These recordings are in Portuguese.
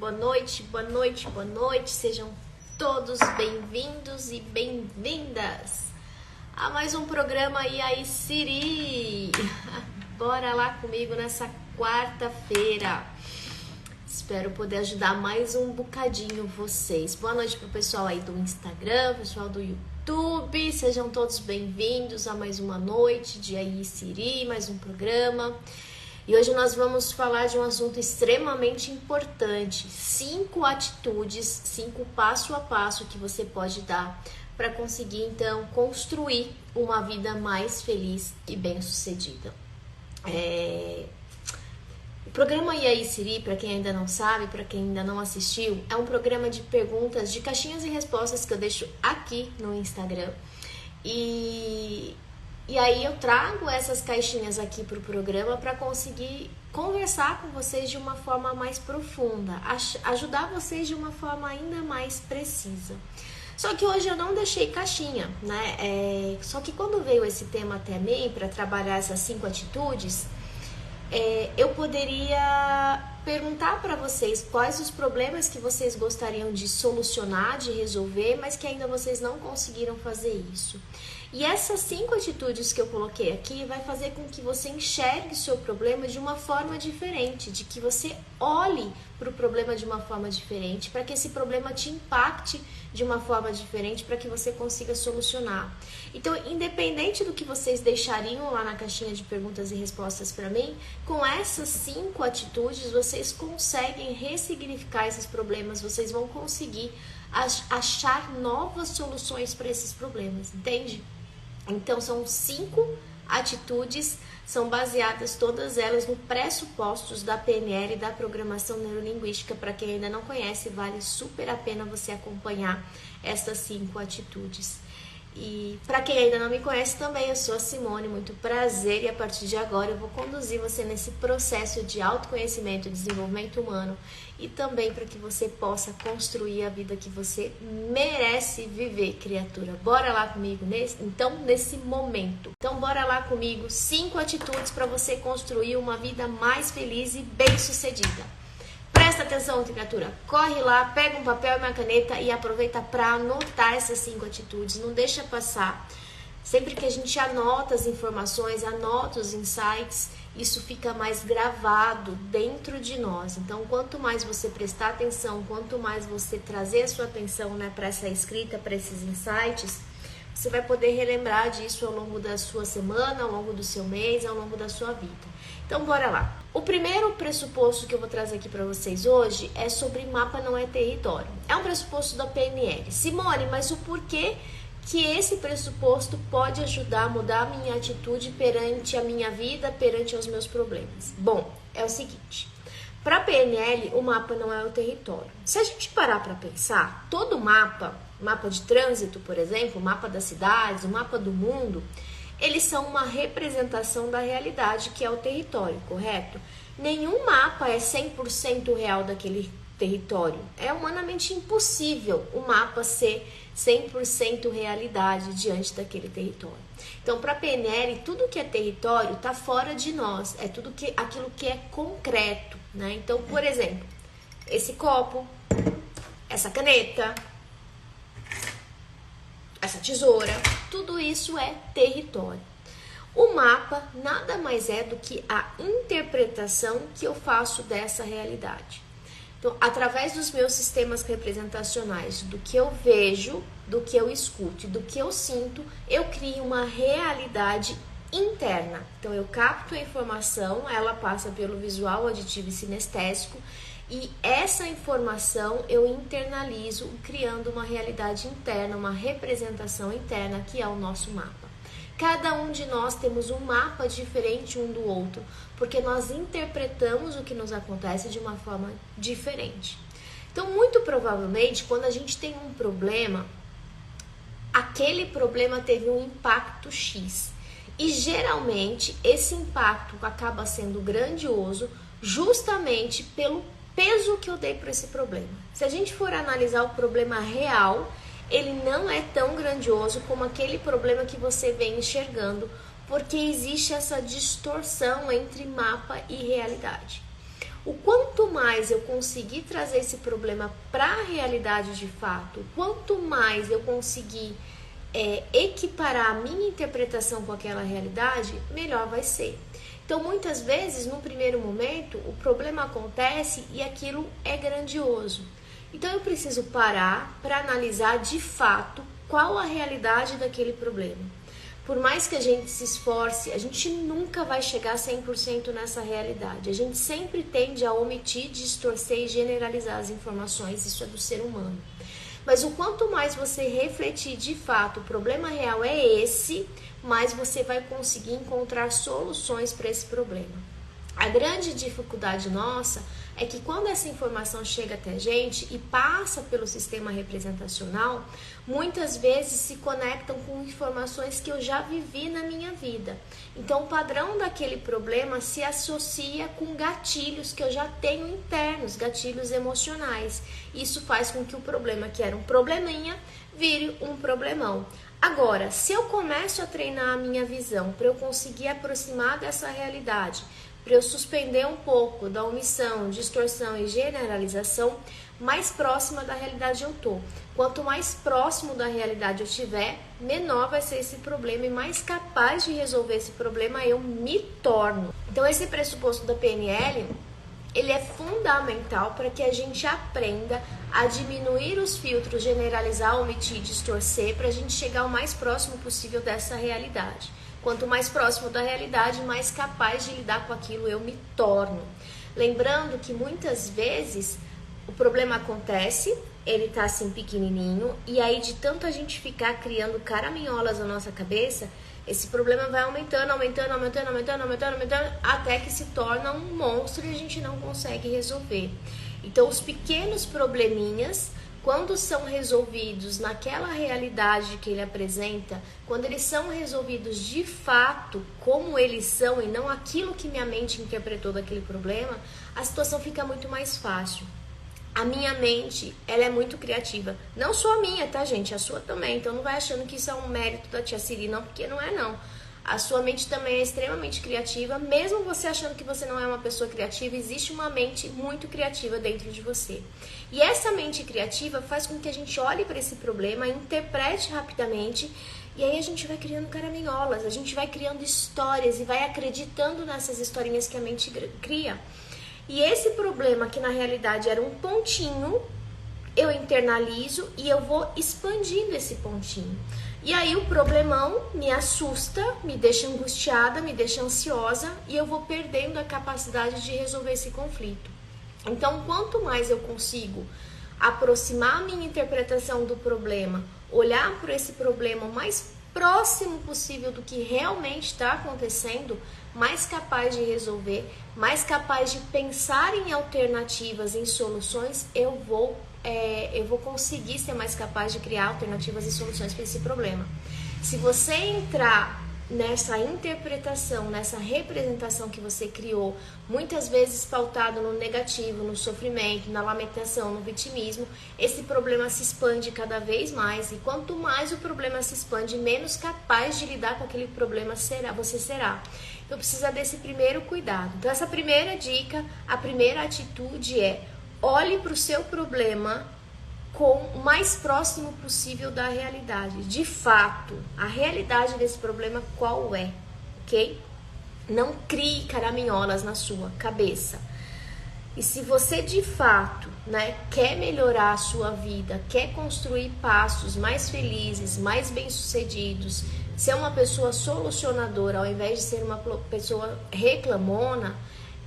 boa noite, boa noite, boa noite. Sejam todos bem-vindos e bem-vindas a mais um programa E aí, Siri? Bora lá comigo nessa quarta-feira. Espero poder ajudar mais um bocadinho vocês. Boa noite pro pessoal aí do Instagram, pessoal do YouTube. Sejam todos bem-vindos a mais uma noite de E aí, Siri, mais um programa. E hoje nós vamos falar de um assunto extremamente importante. 5 atitudes, 5 passo a passo que você pode dar para conseguir, então, construir uma vida mais feliz e bem-sucedida. O programa E aí, Siri, para quem ainda não sabe, para quem ainda não assistiu, é um programa de perguntas, de caixinhas e respostas que eu deixo aqui no Instagram. E aí eu trago essas caixinhas aqui para o programa para conseguir conversar com vocês de uma forma mais profunda, ajudar vocês de uma forma ainda mais precisa. Só que hoje eu não deixei caixinha, né? Só que quando veio esse tema até mim para trabalhar essas 5 atitudes, eu poderia perguntar para vocês quais os problemas que vocês gostariam de solucionar, de resolver, mas que ainda vocês não conseguiram fazer isso. E essas 5 atitudes que eu coloquei aqui vai fazer com que você enxergue o seu problema de uma forma diferente, de que você olhe para o problema de uma forma diferente, para que esse problema te impacte de uma forma diferente, para que você consiga solucionar. Então, independente do que vocês deixariam lá na caixinha de perguntas e respostas para mim, com essas 5 atitudes vocês conseguem ressignificar esses problemas, vocês vão conseguir achar novas soluções para esses problemas, entende? Então, são 5 atitudes, são baseadas todas elas no pressupostos da PNL e da programação neurolinguística. Para quem ainda não conhece, vale super a pena você acompanhar essas 5 atitudes. E para quem ainda não me conhece também, eu sou a Simone, muito prazer, e a partir de agora eu vou conduzir você nesse processo de autoconhecimento e desenvolvimento humano, e também para que você possa construir a vida que você merece viver, criatura. Bora lá comigo nesse momento. Então bora lá comigo, 5 atitudes para você construir uma vida mais feliz e bem-sucedida. Presta atenção, criatura. Corre lá, pega um papel e uma caneta e aproveita para anotar essas 5 atitudes. Não deixa passar. Sempre que a gente anota as informações, anota os insights, isso fica mais gravado dentro de nós. Então, quanto mais você prestar atenção, quanto mais você trazer a sua atenção, para essa escrita, para esses insights, você vai poder relembrar disso ao longo da sua semana, ao longo do seu mês, ao longo da sua vida. Então, bora lá. O primeiro pressuposto que eu vou trazer aqui para vocês hoje é sobre mapa não é território. É um pressuposto da PNL. Simone, mas o porquê que esse pressuposto pode ajudar a mudar a minha atitude perante a minha vida, perante os meus problemas? Bom, é o seguinte. Para a PNL, o mapa não é o território. Se a gente parar para pensar, todo mapa de trânsito, por exemplo, o mapa das cidades, o mapa do mundo, eles são uma representação da realidade, que é o território, correto? Nenhum mapa é 100% real daquele território. É humanamente impossível o mapa ser 100% realidade diante daquele território. Então, para a PNL, tudo que é território está fora de nós, é aquilo que é concreto, né? Então, por exemplo, esse copo, essa caneta, essa tesoura, tudo isso é território. O mapa nada mais é do que a interpretação que eu faço dessa realidade. Então, através dos meus sistemas representacionais, do que eu vejo, do que eu escuto e do que eu sinto, eu crio uma realidade interna. Então, eu capto a informação, ela passa pelo visual, auditivo e sinestésico, e essa informação eu internalizo, criando uma realidade interna, uma representação interna, que é o nosso mapa. Cada um de nós temos um mapa diferente um do outro, porque nós interpretamos o que nos acontece de uma forma diferente. Então, muito provavelmente, quando a gente tem um problema, aquele problema teve um impacto X. E geralmente, esse impacto acaba sendo grandioso justamente pelo peso que eu dei para esse problema. Se a gente for analisar o problema real, ele não é tão grandioso como aquele problema que você vem enxergando, porque existe essa distorção entre mapa e realidade. O quanto mais eu conseguir trazer esse problema para a realidade de fato, o quanto mais eu conseguir equiparar a minha interpretação com aquela realidade, melhor vai ser. Então, muitas vezes, num primeiro momento, o problema acontece e aquilo é grandioso. Então, eu preciso parar para analisar de fato qual a realidade daquele problema. Por mais que a gente se esforce, a gente nunca vai chegar 100% nessa realidade. A gente sempre tende a omitir, distorcer e generalizar as informações. Isso é do ser humano. Mas o quanto mais você refletir de fato, o problema real é esse, mais você vai conseguir encontrar soluções para esse problema. A grande dificuldade nossa é que quando essa informação chega até a gente e passa pelo sistema representacional, muitas vezes se conectam com informações que eu já vivi na minha vida. Então o padrão daquele problema se associa com gatilhos que eu já tenho internos, gatilhos emocionais. Isso faz com que o problema que era um probleminha vire um problemão. Agora, se eu começo a treinar a minha visão para eu conseguir aproximar dessa realidade, para eu suspender um pouco da omissão, distorção e generalização, mais próxima da realidade eu tô. Quanto mais próximo da realidade eu estiver, menor vai ser esse problema e mais capaz de resolver esse problema eu me torno. Então esse pressuposto da PNL, ele é fundamental para que a gente aprenda a diminuir os filtros, generalizar, omitir, distorcer, para a gente chegar o mais próximo possível dessa realidade. Quanto mais próximo da realidade, mais capaz de lidar com aquilo eu me torno. Lembrando que muitas vezes o problema acontece, ele tá assim pequenininho, e aí de tanto a gente ficar criando caraminholas na nossa cabeça, esse problema vai aumentando, até que se torna um monstro e a gente não consegue resolver. Então os pequenos probleminhas, quando são resolvidos naquela realidade que ele apresenta, quando eles são resolvidos de fato como eles são e não aquilo que minha mente interpretou daquele problema, a situação fica muito mais fácil. A minha mente, ela é muito criativa. Não só a minha, tá, gente? A sua também. Então não vai achando que isso é um mérito da tia Siri, não, porque não é, não. A sua mente também é extremamente criativa. Mesmo você achando que você não é uma pessoa criativa, existe uma mente muito criativa dentro de você. E essa mente criativa faz com que a gente olhe para esse problema, interprete rapidamente, e aí a gente vai criando caraminholas, a gente vai criando histórias e vai acreditando nessas historinhas que a mente cria. E esse problema, que na realidade era um pontinho, eu internalizo e eu vou expandindo esse pontinho. E aí o problemão me assusta, me deixa angustiada, me deixa ansiosa e eu vou perdendo a capacidade de resolver esse conflito. Então, quanto mais eu consigo aproximar a minha interpretação do problema, olhar por esse problema o mais próximo possível do que realmente está acontecendo, mais capaz de resolver, mais capaz de pensar em alternativas, em soluções, eu vou conseguir ser mais capaz de criar alternativas e soluções para esse problema. Se você entrar nessa interpretação, nessa representação que você criou, muitas vezes pautado no negativo, no sofrimento, na lamentação, no vitimismo, esse problema se expande cada vez mais, e quanto mais o problema se expande, menos capaz de lidar com aquele problema você será. Então precisa desse primeiro cuidado. Então essa primeira dica, a primeira atitude é: olhe para o seu problema com o mais próximo possível da realidade. De fato, a realidade desse problema qual é, ok? Não crie caraminholas na sua cabeça. E se você de fato, quer melhorar a sua vida, quer construir passos mais felizes, mais bem-sucedidos, ser uma pessoa solucionadora ao invés de ser uma pessoa reclamona,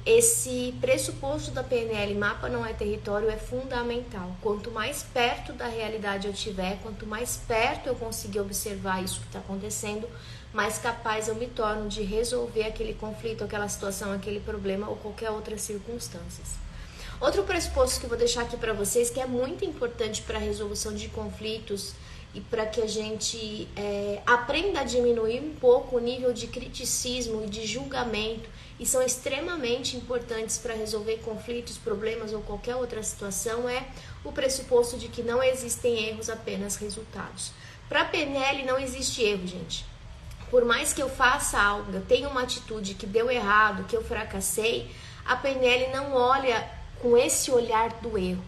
esse pressuposto da PNL, mapa não é território, é fundamental. Quanto mais perto da realidade eu tiver, quanto mais perto eu conseguir observar isso que está acontecendo, mais capaz eu me torno de resolver aquele conflito, aquela situação, aquele problema ou qualquer outra circunstância. Outro pressuposto que eu vou deixar aqui para vocês, que é muito importante para a resolução de conflitos e para que a gente aprenda a diminuir um pouco o nível de criticismo e de julgamento, e são extremamente importantes para resolver conflitos, problemas ou qualquer outra situação, é o pressuposto de que não existem erros, apenas resultados. Para a PNL não existe erro, gente. Por mais que eu faça algo, eu tenha uma atitude que deu errado, que eu fracassei, A PNL não olha com esse olhar do erro.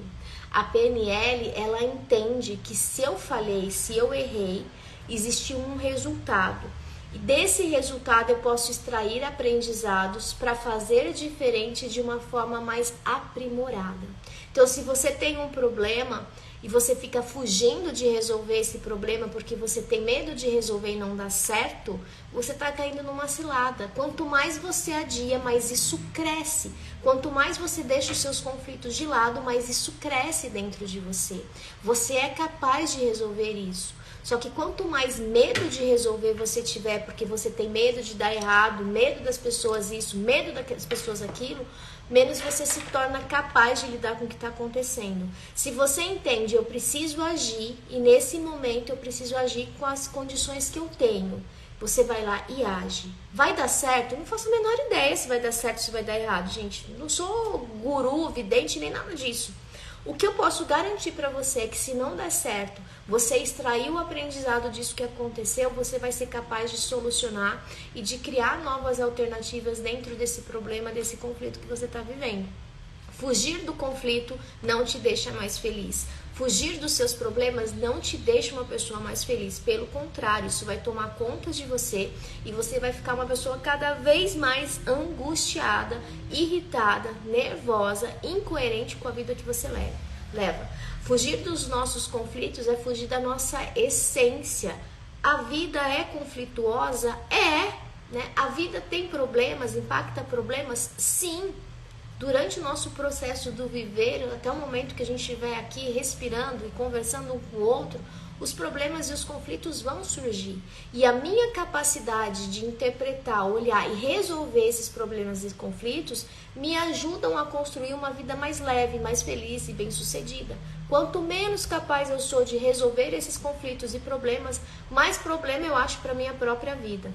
A PNL, ela entende que se eu falhei, se eu errei, existe um resultado. E desse resultado eu posso extrair aprendizados para fazer diferente de uma forma mais aprimorada. Então, se você tem um problema e você fica fugindo de resolver esse problema porque você tem medo de resolver e não dá certo, você está caindo numa cilada. Quanto mais você adia, mais isso cresce. Quanto mais você deixa os seus conflitos de lado, mais isso cresce dentro de você. Você é capaz de resolver isso. Só que quanto mais medo de resolver você tiver, porque você tem medo de dar errado, medo das pessoas isso, medo das pessoas aquilo, menos você se torna capaz de lidar com o que está acontecendo. Se você entende, eu preciso agir, e nesse momento eu preciso agir com as condições que eu tenho, você vai lá e age. Vai dar certo? Eu não faço a menor ideia se vai dar certo ou se vai dar errado, gente. Não sou guru, vidente, nem nada disso. O que eu posso garantir para você é que se não der certo, você extraiu o aprendizado disso que aconteceu, você vai ser capaz de solucionar e de criar novas alternativas dentro desse problema, desse conflito que você está vivendo. Fugir do conflito não te deixa mais feliz. Fugir dos seus problemas não te deixa uma pessoa mais feliz. Pelo contrário, isso vai tomar conta de você e você vai ficar uma pessoa cada vez mais angustiada, irritada, nervosa, incoerente com a vida que você leva. Fugir dos nossos conflitos é fugir da nossa essência. A vida é conflituosa? Né? A vida tem problemas, impacta problemas? Sim. Durante o nosso processo do viver, até o momento que a gente estiver aqui respirando e conversando um com o outro, os problemas e os conflitos vão surgir. E a minha capacidade de interpretar, olhar e resolver esses problemas e conflitos me ajudam a construir uma vida mais leve, mais feliz e bem-sucedida. Quanto menos capaz eu sou de resolver esses conflitos e problemas, mais problema eu acho para a minha própria vida.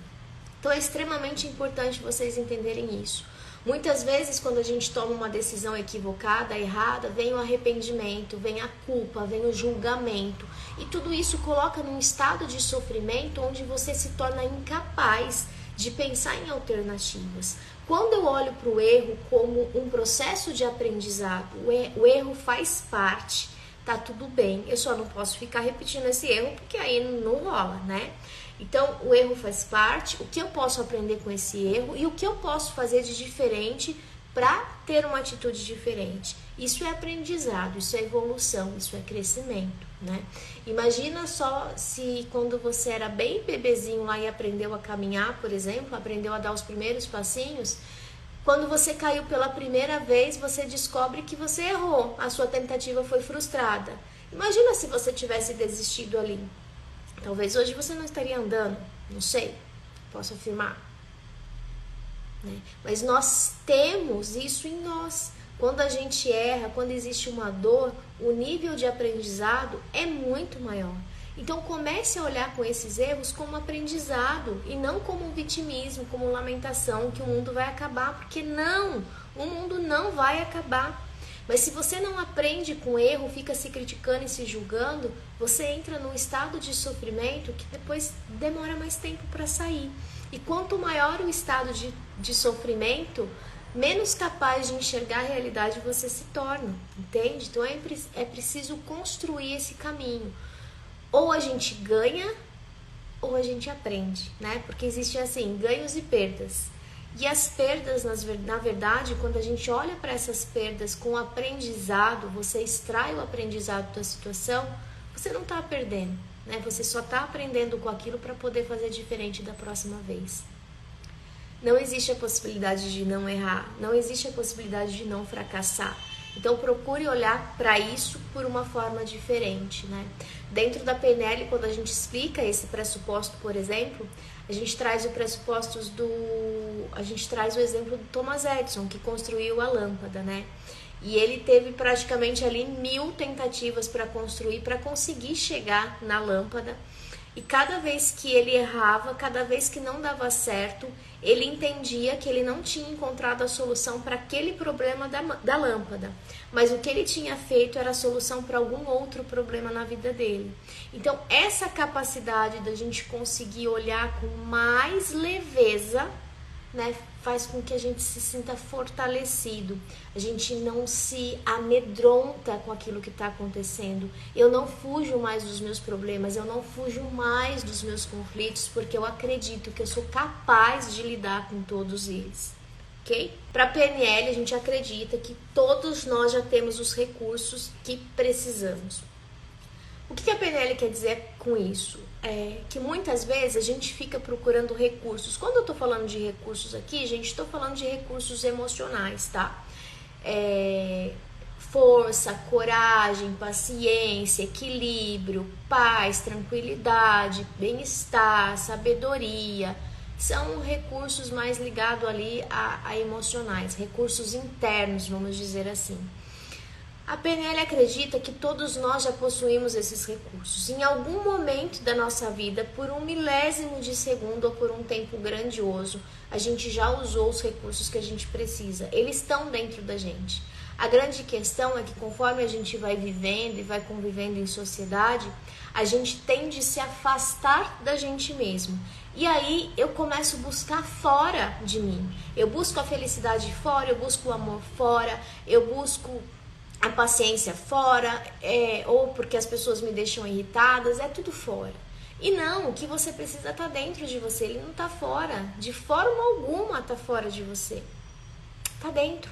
Então é extremamente importante vocês entenderem isso. Muitas vezes, quando a gente toma uma decisão equivocada, errada, vem o arrependimento, vem a culpa, vem o julgamento. E tudo isso coloca num estado de sofrimento onde você se torna incapaz de pensar em alternativas. Quando eu olho para o erro como um processo de aprendizado, o erro faz parte, tá tudo bem. Eu só não posso ficar repetindo esse erro porque aí não rola, né? Então, o erro faz parte, o que eu posso aprender com esse erro e o que eu posso fazer de diferente para ter uma atitude diferente. Isso é aprendizado, isso é evolução, isso é crescimento, né? Imagina só se quando você era bem bebezinho lá e aprendeu a caminhar, por exemplo, aprendeu a dar os primeiros passinhos, quando você caiu pela primeira vez, você descobre que você errou, a sua tentativa foi frustrada. Imagina se você tivesse desistido ali. Talvez hoje você não estaria andando, não sei, posso afirmar. Né? Mas nós temos isso em nós. Quando a gente erra, quando existe uma dor, o nível de aprendizado é muito maior. Então comece a olhar com esses erros como aprendizado e não como um vitimismo, como lamentação que o mundo vai acabar, porque não, o mundo não vai acabar. Mas se você não aprende com erro, fica se criticando e se julgando, você entra num estado de sofrimento que depois demora mais tempo para sair. E quanto maior o estado de sofrimento, menos capaz de enxergar a realidade você se torna, entende? Então é preciso construir esse caminho. Ou a gente ganha, ou a gente aprende, né? Porque existe assim, ganhos e perdas. E as perdas, na verdade, quando a gente olha para essas perdas com aprendizado, você extrai o aprendizado da situação, você não está perdendo, né? Você só está aprendendo com aquilo para poder fazer diferente da próxima vez. Não existe a possibilidade de não errar, não existe a possibilidade de não fracassar. Então procure olhar para isso por uma forma diferente, né? Dentro da PNL, quando a gente explica esse pressuposto, por exemplo, a gente traz o exemplo do Thomas Edison, que construiu a lâmpada, né? E ele teve praticamente ali 1000 tentativas para construir, para conseguir chegar na lâmpada. E cada vez que ele errava, cada vez que não dava certo, ele entendia que ele não tinha encontrado a solução para aquele problema da lâmpada. Mas o que ele tinha feito era a solução para algum outro problema na vida dele. Então, essa capacidade da gente conseguir olhar com mais leveza né, faz com que a gente se sinta fortalecido, a gente não se amedronta com aquilo que está acontecendo. Eu não fujo mais dos meus problemas, eu não fujo mais dos meus conflitos, porque eu acredito que eu sou capaz de lidar com todos eles. Ok? Para a PNL, a gente acredita que todos nós já temos os recursos que precisamos. O que a PNL quer dizer com isso? É que muitas vezes a gente fica procurando recursos. Quando eu tô falando de recursos aqui, gente, estou falando de recursos emocionais, tá? Força, coragem, paciência, equilíbrio, paz, tranquilidade, bem-estar, sabedoria. São recursos mais ligados ali a emocionais, recursos internos, vamos dizer assim. A PNL acredita que todos nós já possuímos esses recursos. Em algum momento da nossa vida, por um milésimo de segundo ou por um tempo grandioso, a gente já usou os recursos que a gente precisa. Eles estão dentro da gente. A grande questão é que conforme a gente vai vivendo e vai convivendo em sociedade, a gente tende a se afastar da gente mesmo. E aí eu começo a buscar fora de mim. Eu busco a felicidade fora, eu busco o amor fora, eu busco a paciência fora, ou porque as pessoas me deixam irritadas, é tudo fora. E não, o que você precisa está dentro de você, ele não está fora, de forma alguma está fora de você, está dentro.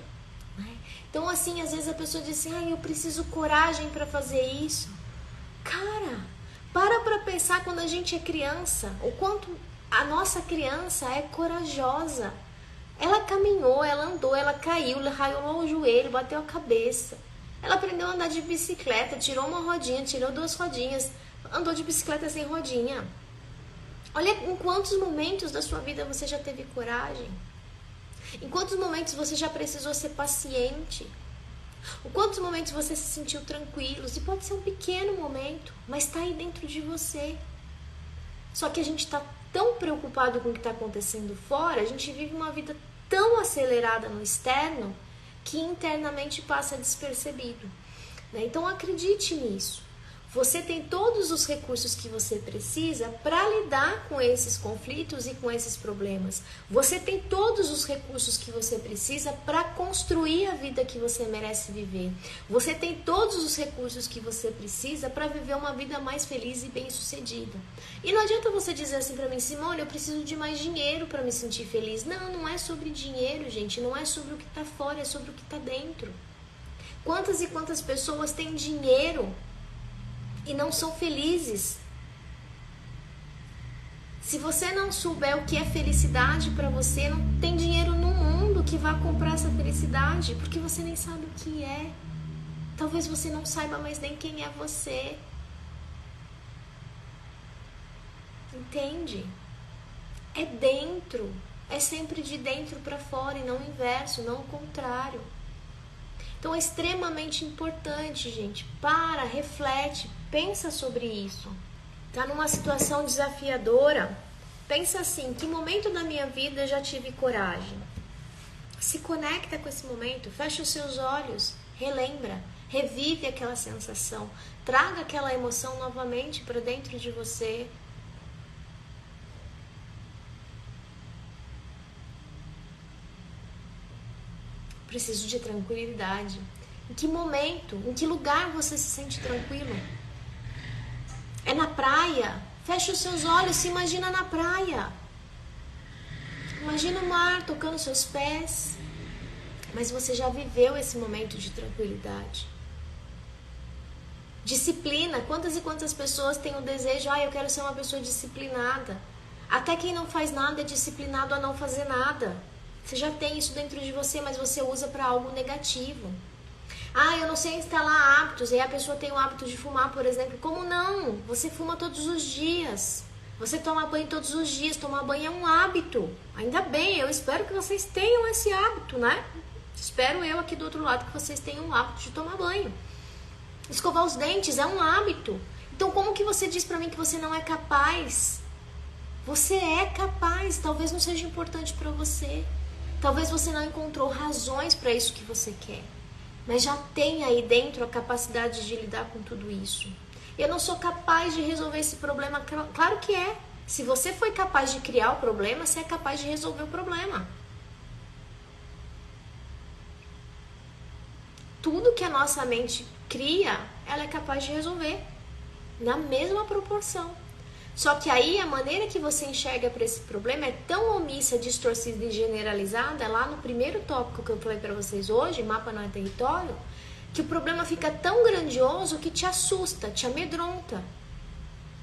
Né? Então assim, às vezes a pessoa diz assim, eu preciso coragem para fazer isso. Cara, para pensar quando a gente é criança, o quanto a nossa criança é corajosa. Ela caminhou, ela andou, ela caiu, ela raiou o joelho, bateu a cabeça. Ela aprendeu a andar de bicicleta, tirou uma rodinha, tirou 2 rodinhas, andou de bicicleta sem rodinha. Olha em quantos momentos da sua vida você já teve coragem. Em quantos momentos você já precisou ser paciente. Em quantos momentos você se sentiu tranquilo. E pode ser um pequeno momento, mas está aí dentro de você. Só que a gente está tão preocupado com o que está acontecendo fora, a gente vive uma vida tão acelerada no externo, que internamente passa despercebido. Né? Então acredite nisso. Você tem todos os recursos que você precisa para lidar com esses conflitos e com esses problemas. Você tem todos os recursos que você precisa para construir a vida que você merece viver. Você tem todos os recursos que você precisa para viver uma vida mais feliz e bem-sucedida. E não adianta você dizer assim para mim, Simone, eu preciso de mais dinheiro para me sentir feliz. Não, não é sobre dinheiro, gente. Não é sobre o que está fora, é sobre o que está dentro. Quantas e quantas pessoas têm dinheiro e não são felizes? Se você não souber o que é felicidade para você, não tem dinheiro no mundo que vá comprar essa felicidade, porque você nem sabe o que é. Talvez você não saiba mais nem quem é você. Entende? É dentro, é sempre de dentro para fora e não o inverso, não o contrário. Então é extremamente importante, gente. Para, reflete, pensa sobre isso. Tá numa situação desafiadora? Pensa assim, que momento da minha vida eu já tive coragem? Se conecta com esse momento, fecha os seus olhos, relembra, revive aquela sensação, traga aquela emoção novamente para dentro de você. Preciso de tranquilidade. Em que momento, em que lugar você se sente tranquilo? É na praia? Fecha os seus olhos, se imagina na praia. Imagina o mar tocando seus pés. Mas você já viveu esse momento de tranquilidade. Disciplina. Quantas e quantas pessoas têm o desejo, eu quero ser uma pessoa disciplinada. Até quem não faz nada é disciplinado a não fazer nada. Você já tem isso dentro de você, mas você usa para algo negativo. Eu não sei instalar hábitos. E aí a pessoa tem o hábito de fumar, por exemplo. Como não? Você fuma todos os dias. Você toma banho todos os dias. Tomar banho é um hábito. Ainda bem, eu espero que vocês tenham esse hábito, né? Espero eu aqui do outro lado que vocês tenham o hábito de tomar banho. Escovar os dentes é um hábito. Então como que você diz para mim que você não é capaz? Você é capaz. Talvez não seja importante para você. Talvez você não encontrou razões para isso que você quer. Mas já tem aí dentro a capacidade de lidar com tudo isso. Eu não sou capaz de resolver esse problema. Claro que é. Se você foi capaz de criar o problema, você é capaz de resolver o problema. tudo que a nossa mente cria, ela é capaz de resolver na mesma proporção. Só que aí a maneira que você enxerga para esse problema é tão omissa, distorcida e generalizada, lá no primeiro tópico que eu falei para vocês hoje, mapa não é território, que o problema fica tão grandioso que te assusta, te amedronta.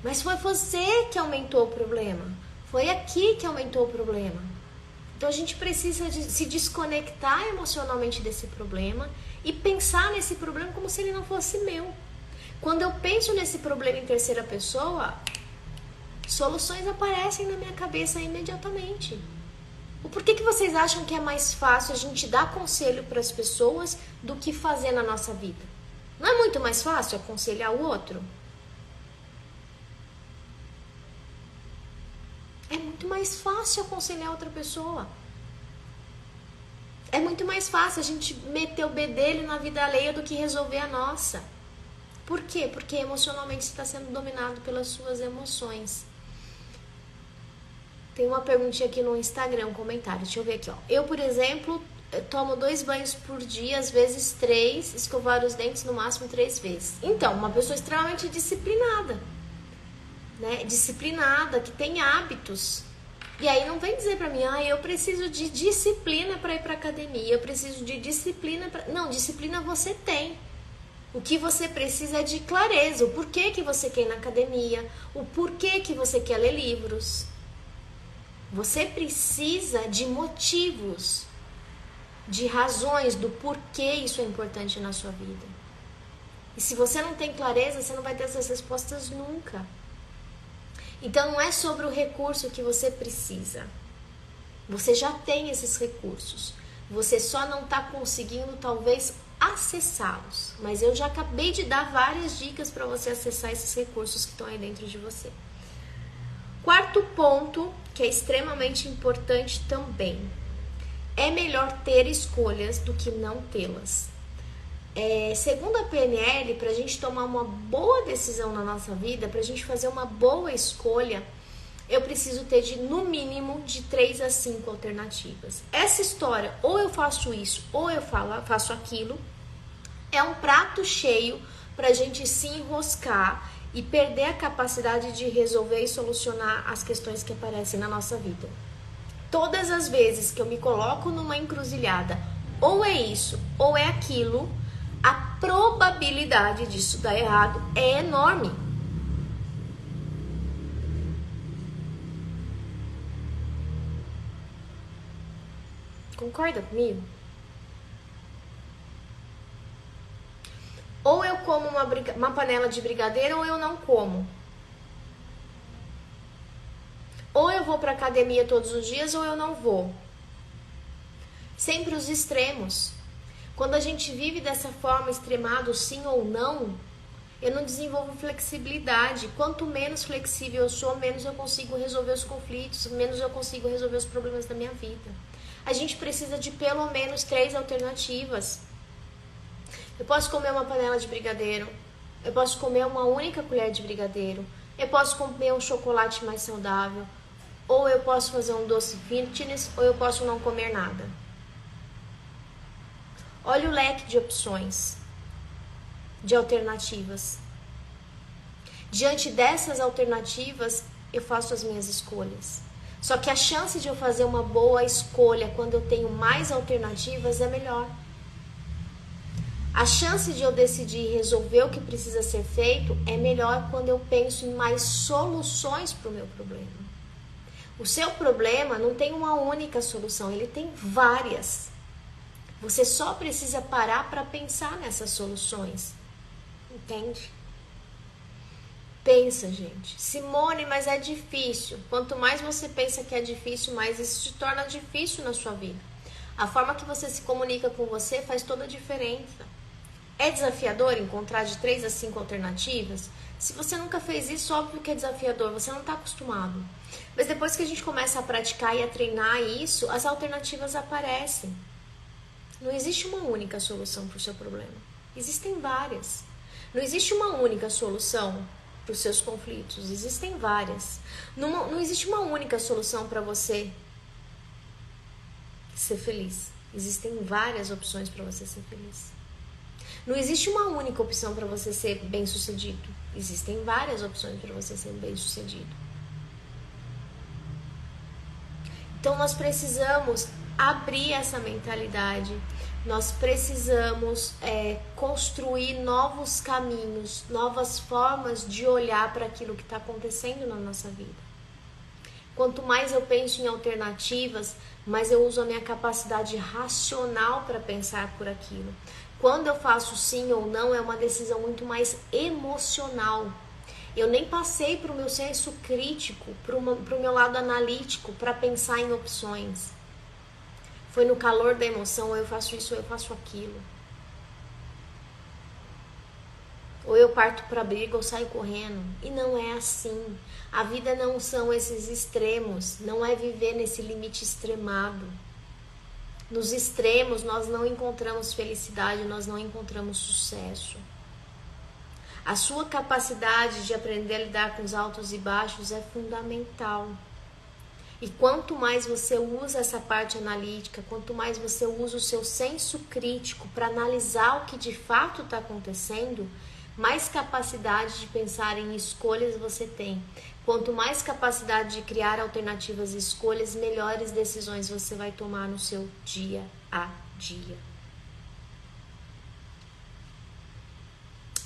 Mas foi você que aumentou o problema. Foi aqui que aumentou o problema. Então a gente precisa se desconectar emocionalmente desse problema e pensar nesse problema como se ele não fosse meu. Quando eu penso nesse problema em terceira pessoa, soluções aparecem na minha cabeça imediatamente. O porquê que vocês acham que é mais fácil a gente dar conselho para as pessoas do que fazer na nossa vida? Não é muito mais fácil aconselhar o outro? É muito mais fácil aconselhar outra pessoa. É muito mais fácil a gente meter o bedelho na vida alheia do que resolver a nossa. Por quê? Porque emocionalmente você está sendo dominado pelas suas emoções. Tem uma perguntinha aqui no Instagram, um comentário. Deixa eu ver aqui, ó. Eu, por exemplo, tomo 2 banhos por dia, às vezes 3, escovar os dentes no máximo 3 vezes. Então, uma pessoa extremamente disciplinada, né? Disciplinada, que tem hábitos. E aí não vem dizer pra mim, eu preciso de disciplina para ir pra academia, eu preciso de disciplina pra... Não, disciplina você tem. O que você precisa é de clareza, o porquê que você quer ir na academia, o porquê que você quer ler livros. Você precisa de motivos, de razões do porquê isso é importante na sua vida. E se você não tem clareza, você não vai ter essas respostas nunca. Então não é sobre o recurso que você precisa. Você já tem esses recursos. Você só não está conseguindo, talvez, acessá-los. Mas eu já acabei de dar várias dicas para você acessar esses recursos que estão aí dentro de você. Quarto ponto, que é extremamente importante também. É melhor ter escolhas do que não tê-las. Segundo a PNL, para a gente tomar uma boa decisão na nossa vida, para a gente fazer uma boa escolha, eu preciso ter no mínimo de 3 a 5 alternativas. Essa história, ou eu faço isso, ou eu faço aquilo, é um prato cheio para a gente se enroscar e perder a capacidade de resolver e solucionar as questões que aparecem na nossa vida. Todas as vezes que eu me coloco numa encruzilhada, ou é isso, ou é aquilo, a probabilidade disso dar errado é enorme. Concorda comigo? Ou eu como uma panela de brigadeiro ou eu não como. Ou eu vou para academia todos os dias ou eu não vou. Sempre os extremos. Quando a gente vive dessa forma extremado, sim ou não, eu não desenvolvo flexibilidade. Quanto menos flexível eu sou, menos eu consigo resolver os conflitos, menos eu consigo resolver os problemas da minha vida. A gente precisa de pelo menos 3 alternativas. Eu posso comer uma panela de brigadeiro, eu posso comer uma única colher de brigadeiro, eu posso comer um chocolate mais saudável, ou eu posso fazer um doce fitness, ou eu posso não comer nada. Olha o leque de opções, de alternativas. Diante dessas alternativas, eu faço as minhas escolhas. Só que a chance de eu fazer uma boa escolha quando eu tenho mais alternativas é melhor. A chance de eu decidir resolver o que precisa ser feito é melhor quando eu penso em mais soluções para o meu problema. O seu problema não tem uma única solução, ele tem várias. Você só precisa parar para pensar nessas soluções. Entende? Pensa, gente. Simone, mas é difícil. Quanto mais você pensa que é difícil, mais isso se torna difícil na sua vida. A forma que você se comunica com você faz toda a diferença. É desafiador encontrar de 3 a 5 alternativas? Se você nunca fez isso, óbvio que é desafiador, você não está acostumado. Mas depois que a gente começa a praticar e a treinar isso, as alternativas aparecem. Não existe uma única solução para o seu problema. Existem várias. Não existe uma única solução para os seus conflitos. Existem várias. Não existe uma única solução para você ser feliz. Existem várias opções para você ser feliz. Não existe uma única opção para você ser bem-sucedido. Existem várias opções para você ser bem-sucedido. Então nós precisamos abrir essa mentalidade. Nós precisamos construir novos caminhos, novas formas de olhar para aquilo que está acontecendo na nossa vida. Quanto mais eu penso em alternativas, mais eu uso a minha capacidade racional para pensar por aquilo. Quando eu faço sim ou não, é uma decisão muito mais emocional. Eu nem passei para o meu senso crítico, para o meu lado analítico, para pensar em opções. Foi no calor da emoção, ou eu faço isso, ou eu faço aquilo. Ou eu parto para briga ou saio correndo. E não é assim. A vida não são esses extremos. Não é viver nesse limite extremado. Nos extremos nós não encontramos felicidade, nós não encontramos sucesso. A sua capacidade de aprender a lidar com os altos e baixos é fundamental. E quanto mais você usa essa parte analítica, quanto mais você usa o seu senso crítico para analisar o que de fato está acontecendo, mais capacidade de pensar em escolhas você tem. Quanto mais capacidade de criar alternativas e escolhas, melhores decisões você vai tomar no seu dia a dia.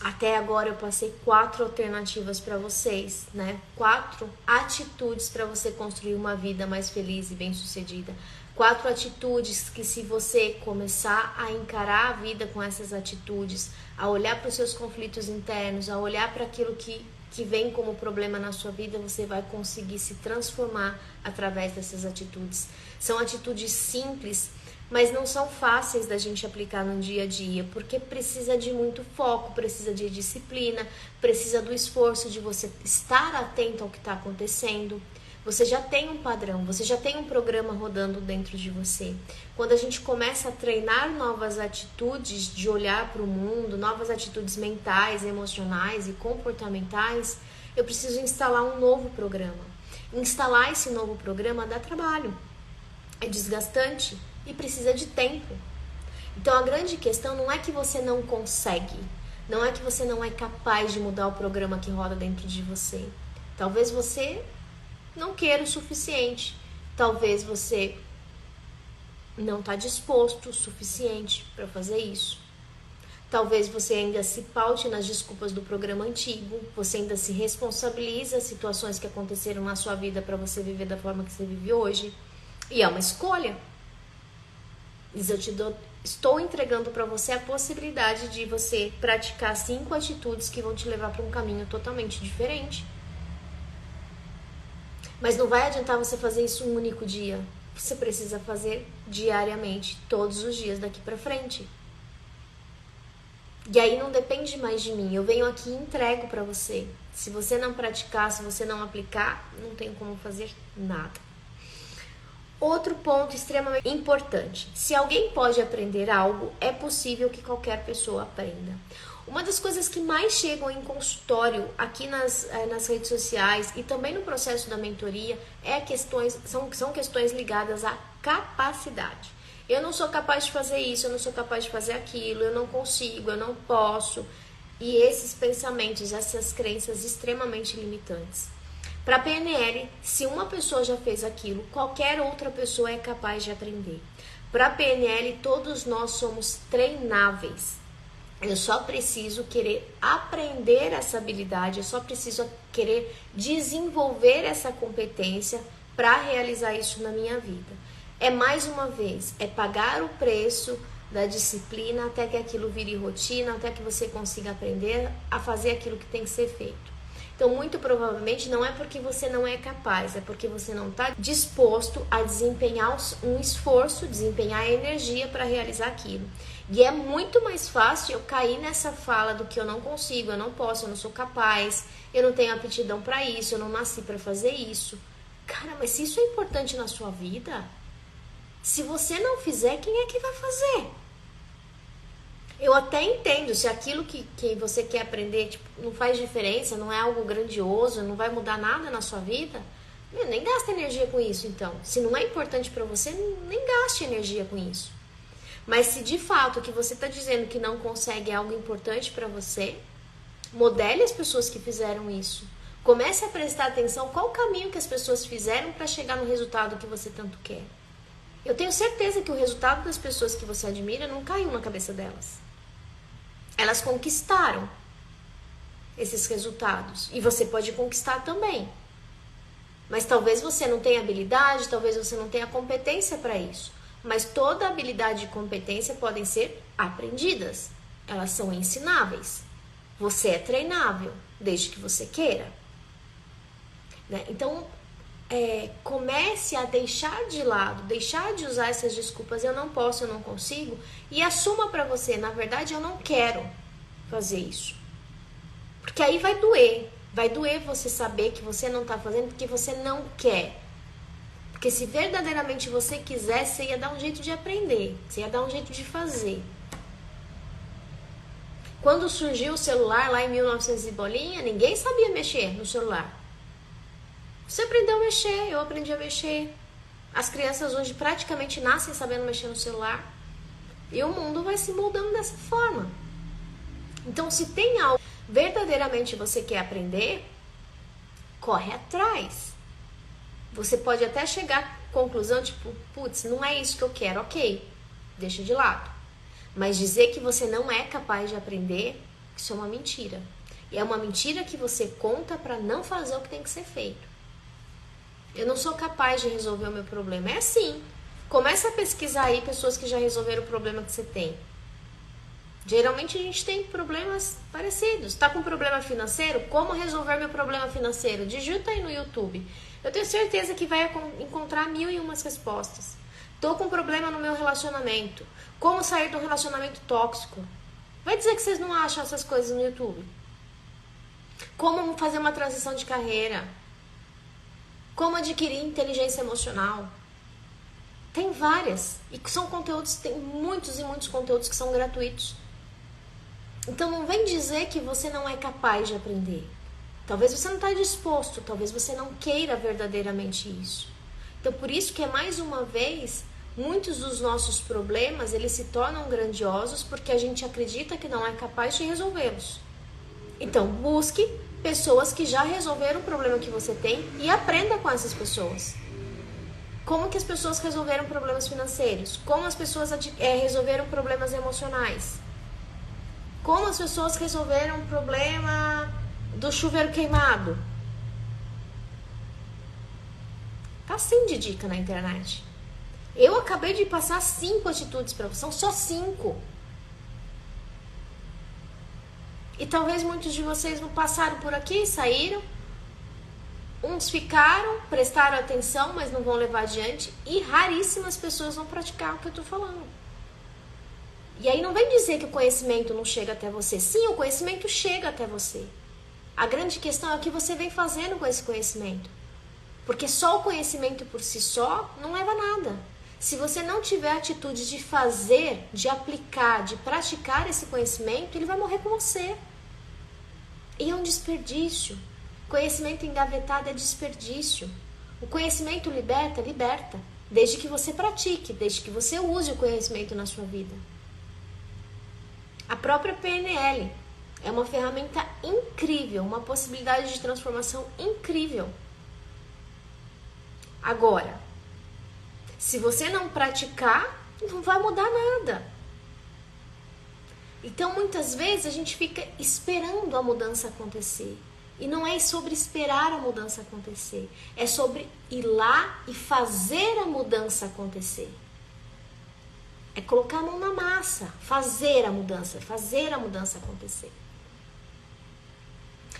Até agora eu passei 4 alternativas para vocês, né? 4 atitudes para você construir uma vida mais feliz e bem-sucedida. 4 atitudes que, se você começar a encarar a vida com essas atitudes, a olhar para os seus conflitos internos, a olhar para aquilo que vem como problema na sua vida, você vai conseguir se transformar através dessas atitudes. São atitudes simples, mas não são fáceis da gente aplicar no dia a dia, porque precisa de muito foco, precisa de disciplina, precisa do esforço de você estar atento ao que está acontecendo. Você já tem um padrão, você já tem um programa rodando dentro de você. Quando a gente começa a treinar novas atitudes de olhar para o mundo, novas atitudes mentais, emocionais e comportamentais, eu preciso instalar um novo programa. Instalar esse novo programa dá trabalho, é desgastante e precisa de tempo. Então a grande questão não é que você não consegue, não é que você não é capaz de mudar o programa que roda dentro de você. Talvez você não queira o suficiente. Talvez você não está disposto o suficiente para fazer isso. Talvez você ainda se paute nas desculpas do programa antigo. Você ainda se responsabiliza as situações que aconteceram na sua vida para você viver da forma que você vive hoje. E é uma escolha. Mas estou entregando para você a possibilidade de você praticar 5 atitudes que vão te levar para um caminho totalmente diferente. Mas não vai adiantar você fazer isso um único dia. Você precisa fazer diariamente, todos os dias daqui pra frente. E aí não depende mais de mim. Eu venho aqui e entrego pra você. Se você não praticar, se você não aplicar, não tem como fazer nada. Outro ponto extremamente importante. Se alguém pode aprender algo, é possível que qualquer pessoa aprenda. Uma das coisas que mais chegam em consultório aqui nas redes sociais e também no processo da mentoria são questões ligadas à capacidade. Eu não sou capaz de fazer isso, eu não sou capaz de fazer aquilo, eu não consigo, eu não posso. E esses pensamentos, essas crenças extremamente limitantes. Para a PNL, se uma pessoa já fez aquilo, qualquer outra pessoa é capaz de aprender. Para a PNL, todos nós somos treináveis. Eu só preciso querer aprender essa habilidade, eu só preciso querer desenvolver essa competência para realizar isso na minha vida. É mais uma vez, é pagar o preço da disciplina até que aquilo vire rotina, até que você consiga aprender a fazer aquilo que tem que ser feito. Então, muito provavelmente não é porque você não é capaz, é porque você não está disposto a desempenhar um esforço, desempenhar energia para realizar aquilo. E é muito mais fácil eu cair nessa fala do que eu não consigo, eu não posso, eu não sou capaz, eu não tenho aptidão para isso, eu não nasci para fazer isso. Cara, mas se isso é importante na sua vida, se você não fizer, quem é que vai fazer? Eu até entendo, se aquilo que você quer aprender não faz diferença, não é algo grandioso, não vai mudar nada na sua vida, nem gasta energia com isso, então. Se não é importante para você, nem gaste energia com isso. Mas se de fato o que você está dizendo que não consegue é algo importante para você, modele as pessoas que fizeram isso. Comece a prestar atenção qual o caminho que as pessoas fizeram para chegar no resultado que você tanto quer. Eu tenho certeza que o resultado das pessoas que você admira não caiu na cabeça delas. Elas conquistaram esses resultados. E você pode conquistar também. Mas talvez você não tenha habilidade, talvez você não tenha competência para isso. Mas toda habilidade e competência podem ser aprendidas. Elas são ensináveis. Você é treinável, desde que você queira. Né? Então, comece a deixar de lado, deixar de usar essas desculpas, eu não posso, eu não consigo, e assuma para você, na verdade, eu não quero fazer isso. Porque aí vai doer você saber que você não está fazendo porque você não quer. Porque se verdadeiramente você quisesse, você ia dar um jeito de aprender, você ia dar um jeito de fazer. Quando surgiu o celular lá em 1900 e bolinha, ninguém sabia mexer no celular. Você aprendeu a mexer, eu aprendi a mexer. As crianças hoje praticamente nascem sabendo mexer no celular. E o mundo vai se moldando dessa forma. Então, se tem algo que verdadeiramente você quer aprender, corre atrás. Você pode até chegar à conclusão, tipo, putz, não é isso que eu quero, ok, deixa de lado. Mas dizer que você não é capaz de aprender, isso é uma mentira. E é uma mentira que você conta para não fazer o que tem que ser feito. Eu não sou capaz de resolver o meu problema. É assim. Começa a pesquisar aí pessoas que já resolveram o problema que você tem. Geralmente a gente tem problemas parecidos. Tá com problema financeiro? Como resolver meu problema financeiro? Digita aí no YouTube. Eu tenho certeza que vai encontrar 1001 respostas. Tô com problema no meu relacionamento. Como sair de um relacionamento tóxico? Vai dizer que vocês não acham essas coisas no YouTube. Como fazer uma transição de carreira? Como adquirir inteligência emocional? Tem várias. E são conteúdos, tem muitos e muitos conteúdos que são gratuitos. Então não vem dizer que você não é capaz de aprender. Talvez você não está disposto, talvez você não queira verdadeiramente isso. Então por isso que mais uma vez, muitos dos nossos problemas, eles se tornam grandiosos porque a gente acredita que não é capaz de resolvê-los. Então busque pessoas que já resolveram o problema que você tem e aprenda com essas pessoas. Como que as pessoas resolveram problemas financeiros? Como as pessoas resolveram problemas emocionais? Como as pessoas resolveram o problema do chuveiro queimado? Tá assim de dica na internet. Eu acabei de passar 5 atitudes para você, são só 5. E talvez muitos de vocês não passaram por aqui, saíram. Uns ficaram, prestaram atenção, mas não vão levar adiante. E raríssimas pessoas vão praticar o que eu tô falando. E aí não vem dizer que o conhecimento não chega até você. Sim, o conhecimento chega até você. A grande questão é o que você vem fazendo com esse conhecimento. Porque só o conhecimento por si só não leva a nada. Se você não tiver a atitude de fazer, de aplicar, de praticar esse conhecimento, ele vai morrer com você. E é um desperdício. Conhecimento engavetado é desperdício. O conhecimento liberta, liberta. Desde que você pratique, desde que você use o conhecimento na sua vida. A própria PNL é uma ferramenta incrível, uma possibilidade de transformação incrível. Agora, se você não praticar, não vai mudar nada. Então, muitas vezes, a gente fica esperando a mudança acontecer. E não é sobre esperar a mudança acontecer. É sobre ir lá e fazer a mudança acontecer. É colocar a mão na massa, fazer a mudança acontecer.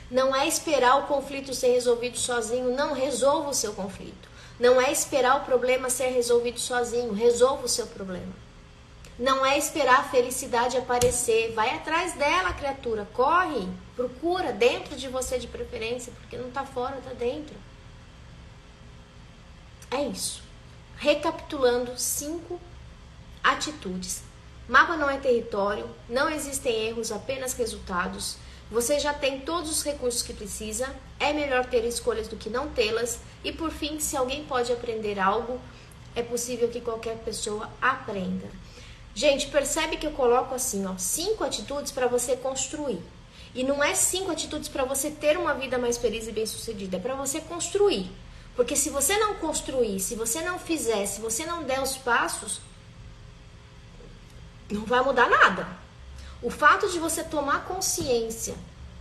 Não é esperar o conflito ser resolvido sozinho, não resolva o seu conflito. Não é esperar o problema ser resolvido sozinho, resolva o seu problema. Não é esperar a felicidade aparecer, vai atrás dela, criatura, corre, procura dentro de você de preferência, porque não está fora, está dentro. É isso. Recapitulando 5 atitudes. Mapa não é território, não existem erros, apenas resultados. Você já tem todos os recursos que precisa, é melhor ter escolhas do que não tê-las. E por fim, se alguém pode aprender algo, é possível que qualquer pessoa aprenda. Gente, percebe que eu coloco assim, ó, 5 atitudes para você construir. E não é 5 atitudes para você ter uma vida mais feliz e bem-sucedida, é para você construir. Porque se você não construir, se você não fizer, se você não der os passos, não vai mudar nada. O fato de você tomar consciência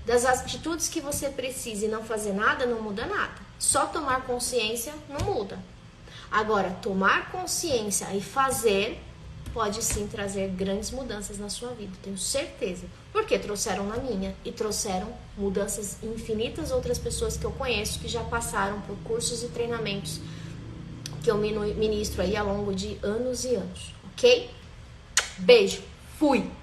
das atitudes que você precisa e não fazer nada, não muda nada. Só tomar consciência não muda. Agora, tomar consciência e fazer pode sim trazer grandes mudanças na sua vida, tenho certeza. Porque trouxeram na minha e trouxeram mudanças em infinitas outras pessoas que eu conheço que já passaram por cursos e treinamentos que eu ministro aí ao longo de anos e anos, ok? Beijo, fui!